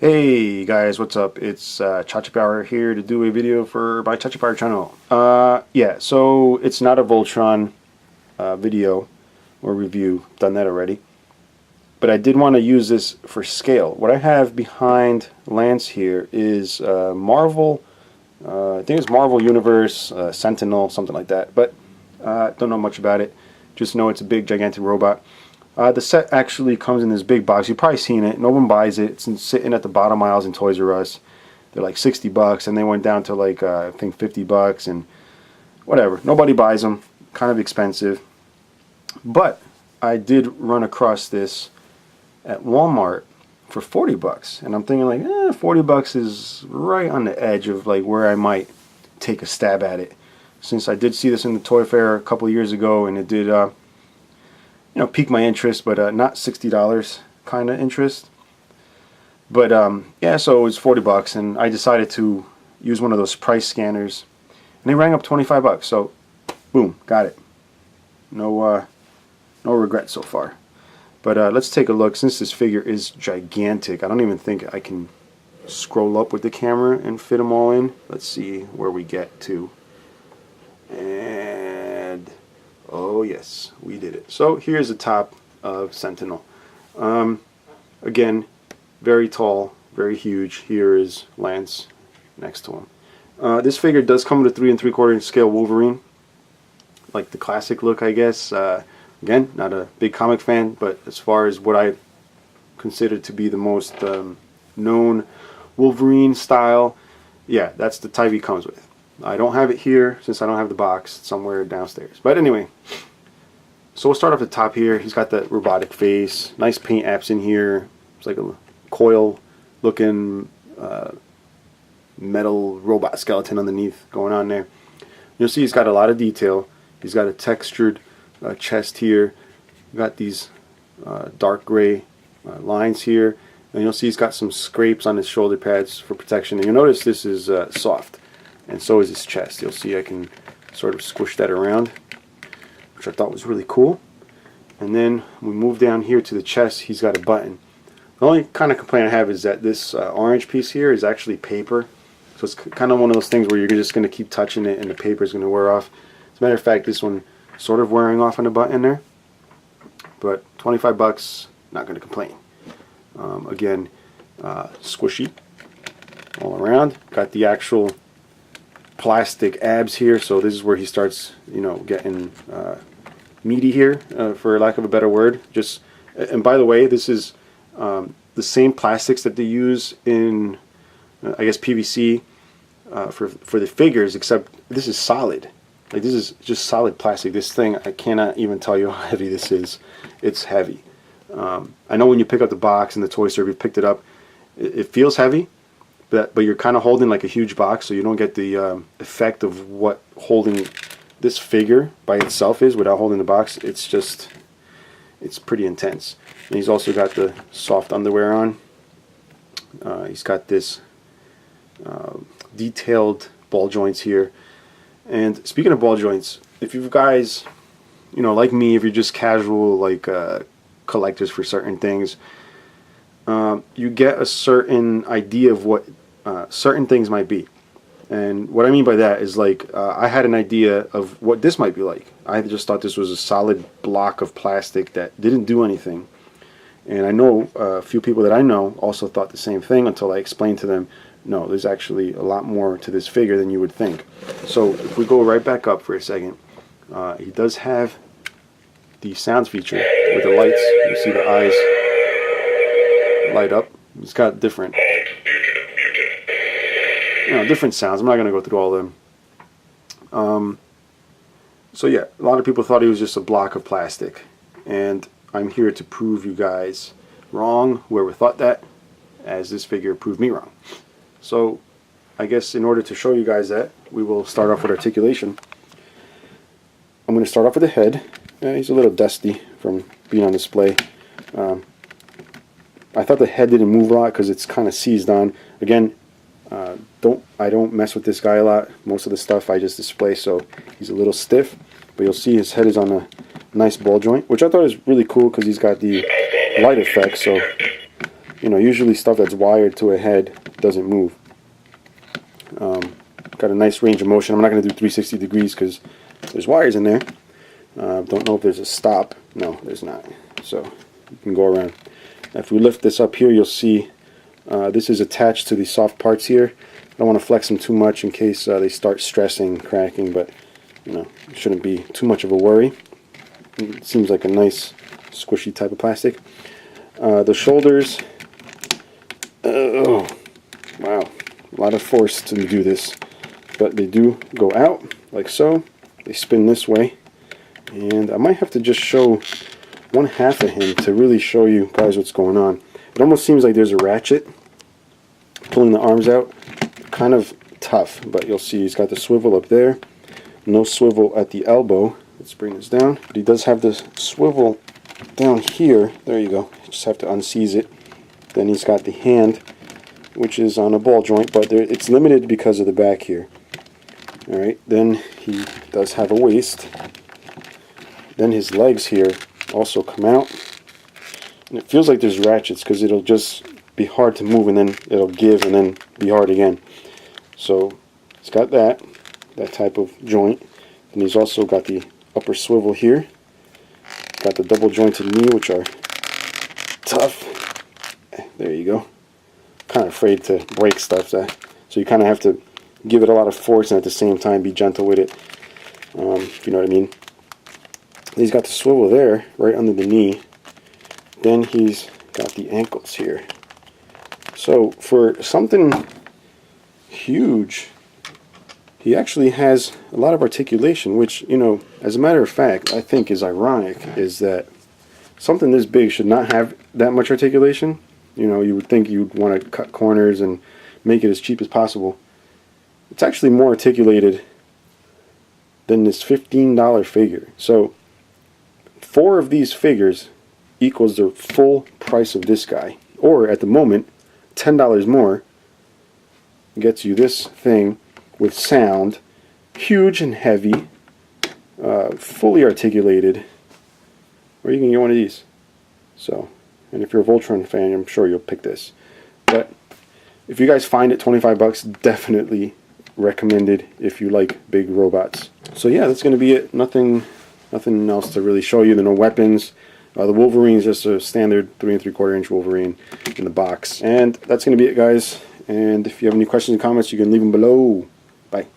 Hey guys, what's up? It's Chachi Power here to do a video for my Chachi Power channel. Yeah, so it's not a Voltron video or review, done that already. But I did want to use this for scale. What I have behind Lance here is Marvel, I think it's Marvel Universe, Sentinel, something like that. But don't know much about it. Just know it's a big, gigantic robot. The set actually comes in this big box. You've probably seen it. No one buys it. It's sitting at the bottom aisles in Toys R Us. They're like 60 bucks, and they went down to like I think 50 bucks, and whatever. Nobody buys them. Kind of expensive. But I did run across this at Walmart for 40 bucks, and I'm thinking like, 40 bucks is right on the edge of like where I might take a stab at it. Since I did see this in the Toy Fair a couple of years ago, and it did pique my interest, but not $60 kind of interest. But yeah, so it was 40 bucks, and I decided to use one of those price scanners, and they rang up 25 bucks. So, boom, got it. No regrets so far. But let's take a look. Since this figure is gigantic, I don't even think I can scroll up with the camera and fit them all in. Let's see where we get to. And oh yes, we did it. So here's the top of Sentinel. Again, very tall, very huge. Here is Lance next to him. This figure does come with a 3 3/4 inch scale Wolverine, like the classic look, I guess. Again, not a big comic fan, but as far as what I consider to be the most known Wolverine style, yeah, that's the type he comes with. I don't have it here since I don't have the box. It's somewhere downstairs. But anyway, so we'll start off the top here. He's got that robotic face. Nice paint apps in here. It's like a coil looking metal robot skeleton underneath going on there. You'll see he's got a lot of detail. He's got a textured chest here. Got these dark gray lines here. And you'll see he's got some scrapes on his shoulder pads for protection. And you'll notice this is soft. And so is his chest. You'll see I can sort of squish that around, which I thought was really cool. And then we move down here to the chest. He's got a button. The only kind of complaint I have is that this orange piece here is actually paper. So it's kind of one of those things where you're just going to keep touching it and the paper is going to wear off. As a matter of fact, this one sort of wearing off on the button there. But 25 bucks, not going to complain. Again, squishy all around. Got the actual plastic abs here, so this is where he starts, getting meaty here, for lack of a better word. And by the way, this is the same plastics that they use in, I guess, PVC for the figures, except this is solid. Like, this is just solid plastic. This thing, I cannot even tell you how heavy this is. It's heavy. I know when you pick up the box in the toy store, if you picked it up, it feels heavy. But you're kind of holding like a huge box, so you don't get the effect of what holding this figure by itself is without holding the box. It's pretty intense. And he's also got the soft underwear on. He's got this detailed ball joints here. And speaking of ball joints, if you guys, like me, if you're just casual, like collectors for certain things, you get a certain idea of what certain things might be. And what I mean by that is, like, I had an idea of what this might be like. I just thought this was a solid block of plastic that didn't do anything. And I know a few people that I know also thought the same thing until I explained to them, no, there's actually a lot more to this figure than you would think. So if we go right back up for a second, he does have the sounds feature with the lights. You see the eyes light up. It's got different different sounds. I'm not going to go through all of them. So yeah, a lot of people thought he was just a block of plastic, and I'm here to prove you guys wrong, whoever thought that, as this figure proved me wrong. So I guess in order to show you guys that, we will start off with articulation. I'm going to start off with the head. He's a little dusty from being on display. I thought the head didn't move a lot because it's kind of seized on. Again, I don't mess with this guy a lot. Most of the stuff I just display, so he's a little stiff. But you'll see his head is on a nice ball joint, which I thought is really cool because he's got the light effect. So You know, usually stuff that's wired to a head doesn't move. Got a nice range of motion. I'm not going to do 360 degrees because there's wires in there. Don't know if there's a stop. No, there's not. So you can go around. If we lift this up here, you'll see this is attached to the soft parts here. I don't want to flex them too much in case they start stressing, cracking, but you know, it shouldn't be too much of a worry. It seems like a nice squishy type of plastic. The shoulders, oh wow, a lot of force to do this, but they do go out like so. They spin this way, and I might have to just show one half of him to really show you guys what's going on. It almost seems like there's a ratchet pulling the arms out. Kind of tough, but you'll see he's got the swivel up there. No swivel at the elbow. Let's bring this down. But he does have the swivel down here. There you go. You just have to unseize it. Then he's got the hand, which is on a ball joint, but it's limited because of the back here. Alright, then he does have a waist. Then his legs here also come out. And it feels like there's ratchets because it'll just be hard to move and then it'll give and then be hard again. So it's got that type of joint. And he's also got the upper swivel here. Got the double jointed knee, which are tough. There you go. Kind of afraid to break stuff, so you kind of have to give it a lot of force and at the same time be gentle with it, if you know what I mean. He's got the swivel there, right under the knee. Then he's got the ankles here. So for something huge, he actually has a lot of articulation, which, you know, as a matter of fact, I think is ironic, is that something this big should not have that much articulation. You know, you would think you'd want to cut corners and make it as cheap as possible. It's actually more articulated than this $15 figure. So 4 of these figures equals the full price of this guy, or at the moment $10 more gets you this thing with sound, huge and heavy, fully articulated, or you can get one of these. So, and if you're a Voltron fan, I'm sure you'll pick this. But if you guys find it, 25 bucks, definitely recommended if you like big robots. So yeah, that's going to be it. Nothing else to really show you. There are no weapons. The Wolverine is just a standard 3 3/4 inch Wolverine in the box. And that's going to be it, guys. And if you have any questions or comments, you can leave them below. Bye.